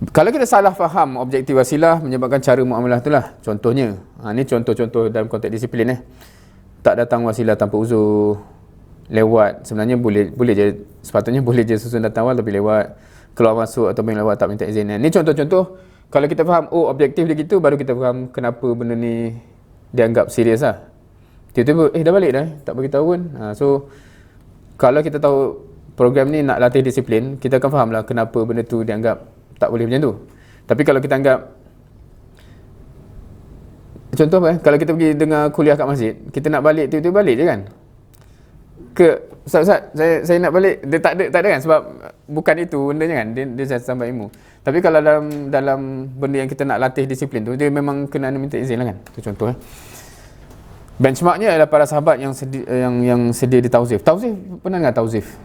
Kalau kita salah faham objektif wasilah menyebabkan cara muamalah itulah. Contohnya, ni contoh-contoh dalam konteks disiplin tak datang wasilah tanpa uzur, lewat, sebenarnya boleh je, sepatutnya boleh je susun datang awal tapi lewat, keluar masuk atau main lewat tak minta izin. Ni contoh-contoh. Kalau kita faham, objektif dia gitu, baru kita faham kenapa benda ni dianggap serius lah. Tiba-tiba, dah balik dah, tak beritahu pun. So, kalau kita tahu program ni nak latih disiplin, kita akan faham lah kenapa benda tu dianggap tak boleh macam tu. Tapi kalau kita anggap, contoh apa kalau kita pergi dengar kuliah kat masjid, kita nak balik, tiba-tiba balik je kan? Ustaz, saya nak balik, dia tak ada kan, sebab bukan itu bendanya kan, dia sampai ilmu. Tapi kalau dalam benda yang kita nak latih disiplin tu, dia memang kena minta izin lah kan. Itu contoh benchmarknya adalah para sahabat yang sedia ditauzif. Tauzif, pernah dengar tauzif?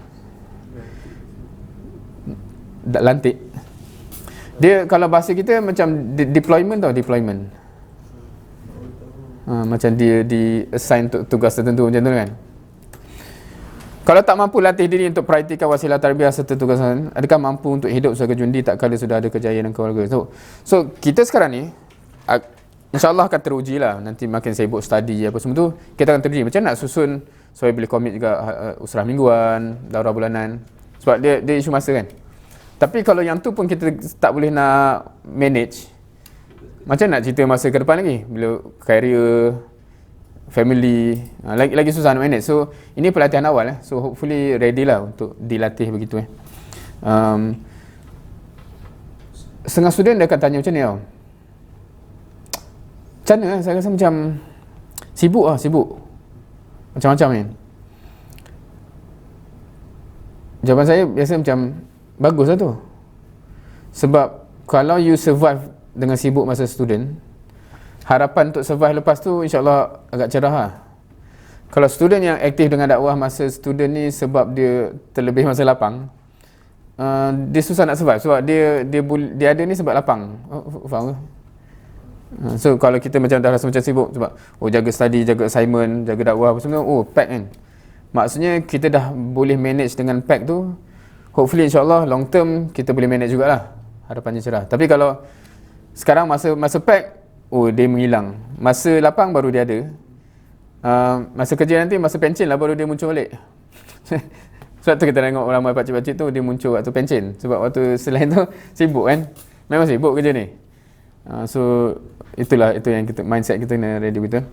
Lantik. Dia kalau bahasa kita macam deployment tau, deployment. Macam dia di assign untuk tugas tertentu macam tu kan. Kalau tak mampu latih diri untuk praktikkan wasilah tarbiyah serta tugasan, adakah mampu untuk hidup sebagai jundi tak kala sudah ada kejayaan dan keluarga? So kita sekarang ni InsyaAllah akan teruji lah. Nanti makin sibuk study apa semua tu, kita akan teruji macam nak susun supaya boleh komit juga usrah mingguan, daurah bulanan. Sebab dia isu masa kan. Tapi kalau yang tu pun kita tak boleh nak manage, macam nak cerita masa ke depan lagi, bila career, family, lagi susah nak manage. So ini pelatihan awal so hopefully ready lah untuk dilatih begitu setengah student dia akan tanya macam ni tau, macam mana saya rasa macam sibuk macam-macam ni. Jawapan saya biasa macam bagus lah tu, sebab kalau you survive dengan sibuk masa student, harapan untuk survive lepas tu insyaAllah agak cerah lah. Kalau student yang aktif dengan dakwah masa student ni sebab dia terlebih masa lapang, dia susah nak survive sebab dia ada ni sebab lapang. Faham ke? So kalau kita macam dah rasa macam sibuk sebab jaga study, jaga assignment, jaga dakwah apa semua, pack kan. Maksudnya kita dah boleh manage dengan pack tu. Hopefully insyaAllah long term kita boleh manage jugalah. Harapannya cerah. Tapi kalau sekarang masa pack, dia menghilang. Masa lapang baru dia ada. Masa kerja nanti, masa pencen lah baru dia muncul balik. Sebab tu kita tengok ramai pakcik-pakcik tu dia muncul waktu pencen. Sebab waktu selain tu sibuk kan. Memang sibuk kerja ni. So itu yang mindset kita kena ready betul.